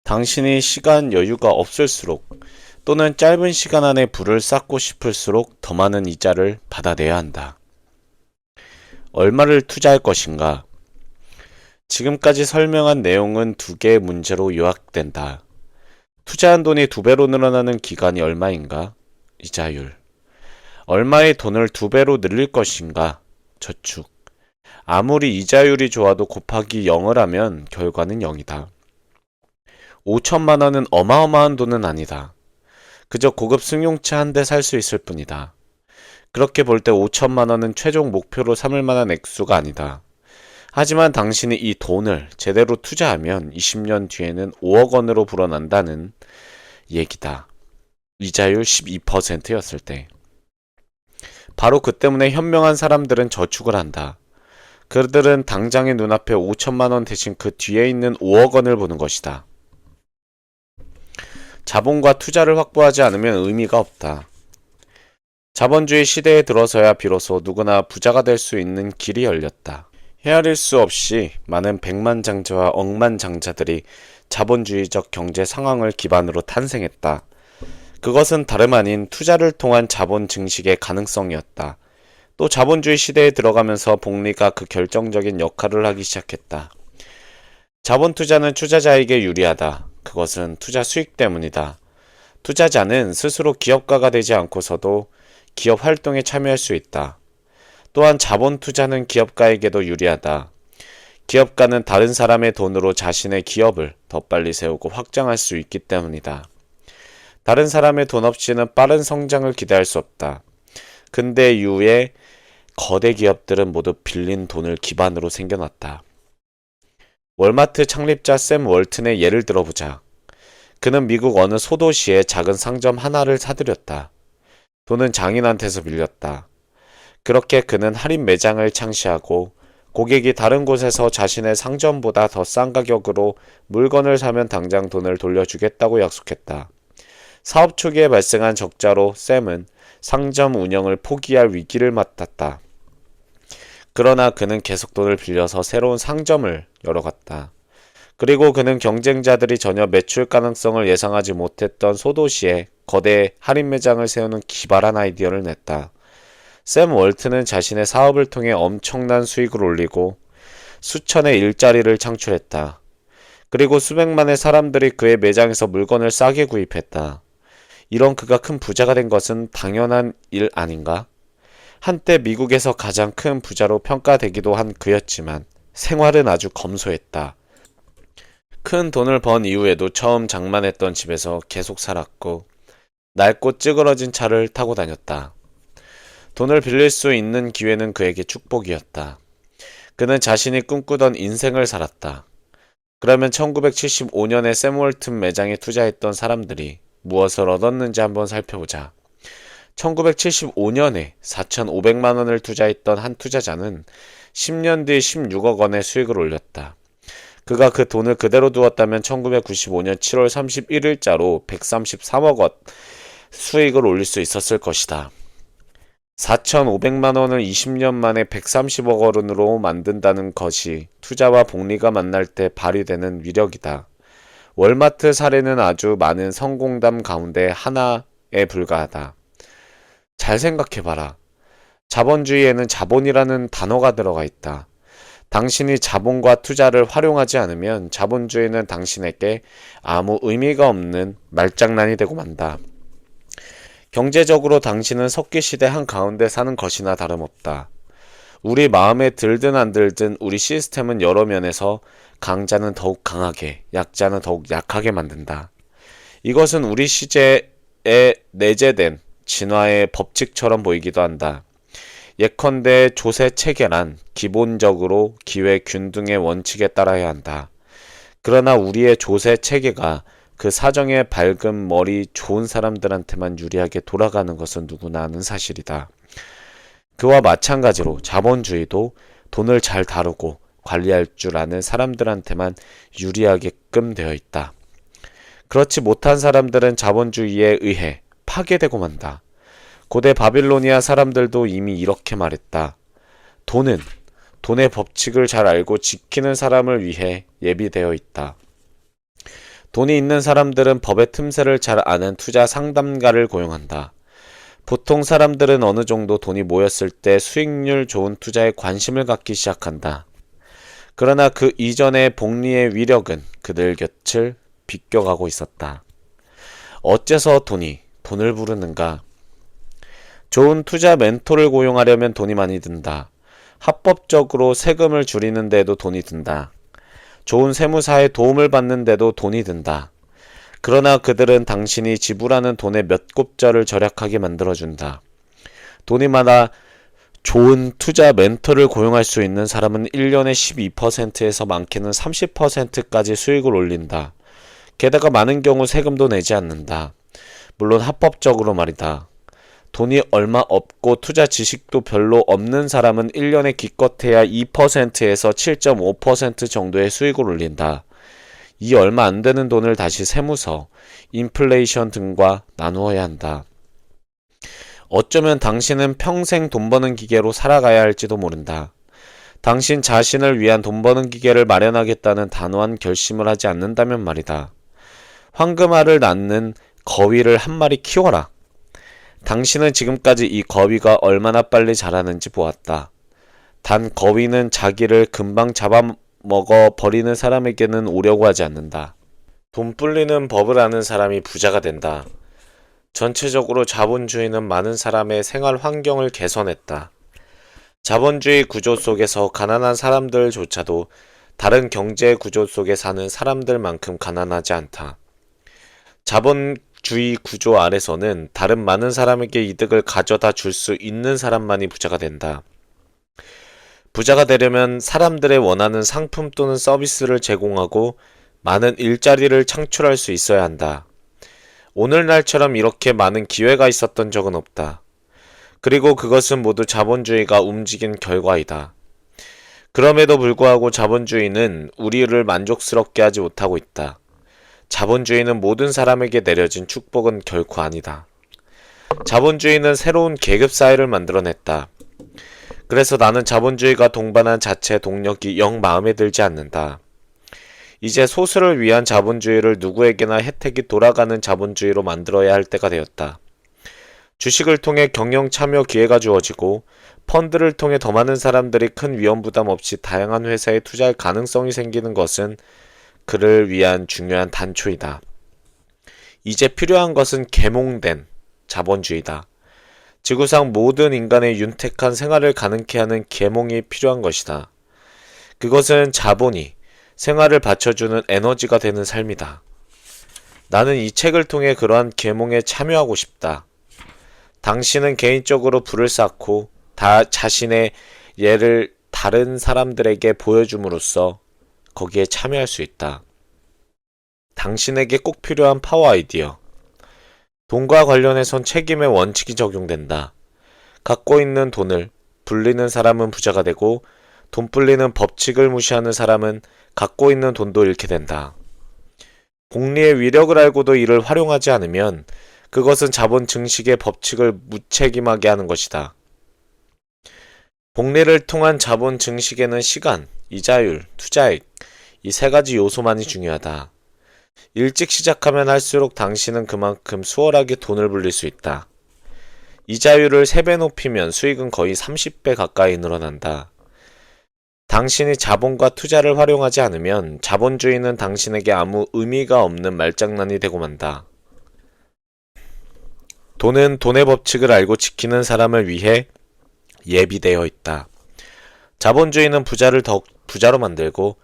당신이 시간 여유가 없을수록 또는 짧은 시간 안에 부를 쌓고 싶을수록 더 많은 이자를 받아내야 한다. 얼마를 투자할 것인가? 지금까지 설명한 내용은 두 개의 문제로 요약된다. 투자한 돈이 두 배로 늘어나는 기간이 얼마인가? 이자율. 얼마의 돈을 두 배로 늘릴 것인가? 저축. 아무리 이자율이 좋아도 곱하기 0을 하면 결과는 0이다. 5천만 원은 어마어마한 돈은 아니다. 그저 고급 승용차 한 대 살 수 있을 뿐이다. 그렇게 볼 때 5천만 원은 최종 목표로 삼을 만한 액수가 아니다. 하지만 당신이 이 돈을 제대로 투자하면 20년 뒤에는 5억 원으로 불어난다는 얘기다. 이자율 12%였을 때. 바로 그 때문에 현명한 사람들은 저축을 한다. 그들은 당장의 눈앞에 5천만 원 대신 그 뒤에 있는 5억 원을 보는 것이다. 자본과 투자를 확보하지 않으면 의미가 없다. 자본주의 시대에 들어서야 비로소 누구나 부자가 될 수 있는 길이 열렸다. 헤아릴 수 없이 많은 백만장자와 억만장자들이 자본주의적 경제 상황을 기반으로 탄생했다. 그것은 다름 아닌 투자를 통한 자본 증식의 가능성이었다. 또 자본주의 시대에 들어가면서 복리가 그 결정적인 역할을 하기 시작했다. 자본 투자는 투자자에게 유리하다. 그것은 투자 수익 때문이다. 투자자는 스스로 기업가가 되지 않고서도 기업 활동에 참여할 수 있다. 또한 자본 투자는 기업가에게도 유리하다. 기업가는 다른 사람의 돈으로 자신의 기업을 더 빨리 세우고 확장할 수 있기 때문이다. 다른 사람의 돈 없이는 빠른 성장을 기대할 수 없다. 근대 이후에 거대 기업들은 모두 빌린 돈을 기반으로 생겨났다. 월마트 창립자 샘 월튼의 예를 들어보자. 그는 미국 어느 소도시에 작은 상점 하나를 사들였다. 돈은 장인한테서 빌렸다. 그렇게 그는 할인 매장을 창시하고 고객이 다른 곳에서 자신의 상점보다 더 싼 가격으로 물건을 사면 당장 돈을 돌려주겠다고 약속했다. 사업 초기에 발생한 적자로 샘은 상점 운영을 포기할 위기를 맞았다. 그러나 그는 계속 돈을 빌려서 새로운 상점을 열어갔다. 그리고 그는 경쟁자들이 전혀 매출 가능성을 예상하지 못했던 소도시에 거대 할인 매장을 세우는 기발한 아이디어를 냈다. 샘 월튼은 자신의 사업을 통해 엄청난 수익을 올리고 수천의 일자리를 창출했다. 그리고 수백만의 사람들이 그의 매장에서 물건을 싸게 구입했다. 이런 그가 큰 부자가 된 것은 당연한 일 아닌가? 한때 미국에서 가장 큰 부자로 평가되기도 한 그였지만 생활은 아주 검소했다. 큰 돈을 번 이후에도 처음 장만했던 집에서 계속 살았고 낡고 찌그러진 차를 타고 다녔다. 돈을 빌릴 수 있는 기회는 그에게 축복이었다. 그는 자신이 꿈꾸던 인생을 살았다. 그러면 1975년에 샘 월튼 매장에 투자했던 사람들이 무엇을 얻었는지 한번 살펴보자. 1975년에 4,500만 원을 투자했던 한 투자자는 10년 뒤 16억 원의 수익을 올렸다. 그가 그 돈을 그대로 두었다면 1995년 7월 31일자로 133억 원 수익을 올릴 수 있었을 것이다. 4,500만 원을 20년 만에 130억 원으로 만든다는 것이 투자와 복리가 만날 때 발휘되는 위력이다. 월마트 사례는 아주 많은 성공담 가운데 하나에 불과하다. 잘 생각해봐라. 자본주의에는 자본이라는 단어가 들어가 있다. 당신이 자본과 투자를 활용하지 않으면 자본주의는 당신에게 아무 의미가 없는 말장난이 되고 만다. 경제적으로 당신은 석기시대 한가운데 사는 것이나 다름없다. 우리 마음에 들든 안 들든 우리 시스템은 여러 면에서 강자는 더욱 강하게, 약자는 더욱 약하게 만든다. 이것은 우리 시제에 내재된 진화의 법칙처럼 보이기도 한다. 예컨대 조세 체계란 기본적으로 기회 균등의 원칙에 따라야 한다. 그러나 우리의 조세 체계가 그 사정에 밝은 머리 좋은 사람들한테만 유리하게 돌아가는 것은 누구나 아는 사실이다. 그와 마찬가지로 자본주의도 돈을 잘 다루고 관리할 줄 아는 사람들한테만 유리하게끔 되어 있다. 그렇지 못한 사람들은 자본주의에 의해 파괴되고 만다. 고대 바빌로니아 사람들도 이미 이렇게 말했다. 돈은 돈의 법칙을 잘 알고 지키는 사람을 위해 예비되어 있다. 돈이 있는 사람들은 법의 틈새를 잘 아는 투자 상담가를 고용한다. 보통 사람들은 어느 정도 돈이 모였을 때 수익률 좋은 투자에 관심을 갖기 시작한다. 그러나 그 이전의 복리의 위력은 그들 곁을 비껴가고 있었다. 어째서 돈을 부르는가? 좋은 투자 멘토를 고용하려면 돈이 많이 든다. 합법적으로 세금을 줄이는 데도 돈이 든다. 좋은 세무사의 도움을 받는데도 돈이 든다. 그러나 그들은 당신이 지불하는 돈의 몇 곱절을 절약하게 만들어준다. 돈이 많아 좋은 투자 멘토를 고용할 수 있는 사람은 1년에 12%에서 많게는 30%까지 수익을 올린다. 게다가 많은 경우 세금도 내지 않는다. 물론 합법적으로 말이다. 돈이 얼마 없고 투자 지식도 별로 없는 사람은 1년에 기껏해야 2%에서 7.5% 정도의 수익을 올린다. 이 얼마 안 되는 돈을 다시 세무서, 인플레이션 등과 나누어야 한다. 어쩌면 당신은 평생 돈 버는 기계로 살아가야 할지도 모른다. 당신 자신을 위한 돈 버는 기계를 마련하겠다는 단호한 결심을 하지 않는다면 말이다. 황금알을 낳는 거위를 한 마리 키워라. 당신은 지금까지 이 거위가 얼마나 빨리 자라는지 보았다. 단 거위는 자기를 금방 잡아먹어 버리는 사람에게는 오려고 하지 않는다. 돈 불리는 법을 아는 사람이 부자가 된다. 전체적으로 자본주의는 많은 사람의 생활 환경을 개선했다. 자본주의 구조 속에서 가난한 사람들조차도 다른 경제 구조 속에 사는 사람들만큼 가난하지 않다. 자본주의 구조 아래서는 다른 많은 사람에게 이득을 가져다 줄 수 있는 사람만이 부자가 된다. 부자가 되려면 사람들의 원하는 상품 또는 서비스를 제공하고 많은 일자리를 창출할 수 있어야 한다. 오늘날처럼 이렇게 많은 기회가 있었던 적은 없다. 그리고 그것은 모두 자본주의가 움직인 결과이다. 그럼에도 불구하고 자본주의는 우리를 만족스럽게 하지 못하고 있다. 자본주의는 모든 사람에게 내려진 축복은 결코 아니다. 자본주의는 새로운 계급사회를 만들어냈다. 그래서 나는 자본주의가 동반한 자체 동력이 영 마음에 들지 않는다. 이제 소수를 위한 자본주의를 누구에게나 혜택이 돌아가는 자본주의로 만들어야 할 때가 되었다. 주식을 통해 경영 참여 기회가 주어지고 펀드를 통해 더 많은 사람들이 큰 위험 부담 없이 다양한 회사에 투자할 가능성이 생기는 것은 그를 위한 중요한 단초이다. 이제 필요한 것은 계몽된 자본주의다. 지구상 모든 인간의 윤택한 생활을 가능케 하는 계몽이 필요한 것이다. 그것은 자본이 생활을 받쳐주는 에너지가 되는 삶이다. 나는 이 책을 통해 그러한 계몽에 참여하고 싶다. 당신은 개인적으로 불을 쌓고 자신의 예를 다른 사람들에게 보여줌으로써 거기에 참여할 수 있다. 당신에게 꼭 필요한 파워 아이디어. 돈과 관련해선 책임의 원칙이 적용된다. 갖고 있는 돈을 불리는 사람은 부자가 되고 돈 불리는 법칙을 무시하는 사람은 갖고 있는 돈도 잃게 된다. 복리의 위력을 알고도 이를 활용하지 않으면 그것은 자본 증식의 법칙을 무책임하게 하는 것이다. 복리를 통한 자본 증식에는 시간, 이자율, 투자액, 이 세 가지 요소만이 중요하다. 일찍 시작하면 할수록 당신은 그만큼 수월하게 돈을 불릴 수 있다. 이자율을 3배 높이면 수익은 거의 30배 가까이 늘어난다. 당신이 자본과 투자를 활용하지 않으면 자본주의는 당신에게 아무 의미가 없는 말장난이 되고 만다. 돈은 돈의 법칙을 알고 지키는 사람을 위해 예비되어 있다. 자본주의는 부자를 더욱 부자로 만들고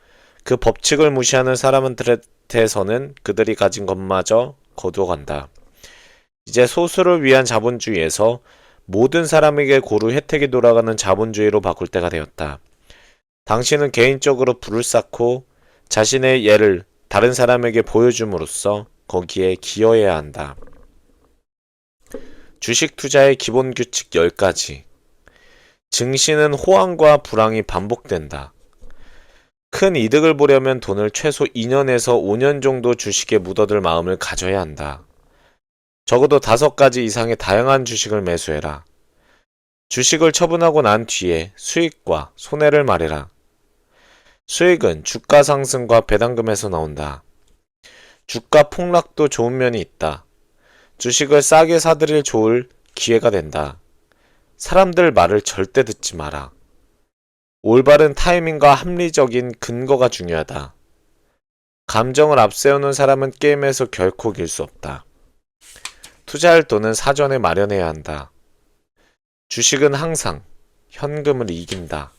그 법칙을 무시하는 사람들한테서는 그들이 가진 것마저 거두어간다. 이제 소수를 위한 자본주의에서 모든 사람에게 고루 혜택이 돌아가는 자본주의로 바꿀 때가 되었다. 당신은 개인적으로 불을 쌓고 자신의 예를 다른 사람에게 보여줌으로써 거기에 기여해야 한다. 주식 투자의 기본 규칙 10가지. 증시는 호황과 불황이 반복된다. 큰 이득을 보려면 돈을 최소 2년에서 5년 정도 주식에 묻어둘 마음을 가져야 한다. 적어도 5가지 이상의 다양한 주식을 매수해라. 주식을 처분하고 난 뒤에 수익과 손해를 말해라. 수익은 주가 상승과 배당금에서 나온다. 주가 폭락도 좋은 면이 있다. 주식을 싸게 사들일 좋을 기회가 된다. 사람들 말을 절대 듣지 마라. 올바른 타이밍과 합리적인 근거가 중요하다. 감정을 앞세우는 사람은 게임에서 결코 이길 수 없다. 투자할 돈은 사전에 마련해야 한다. 주식은 항상 현금을 이긴다.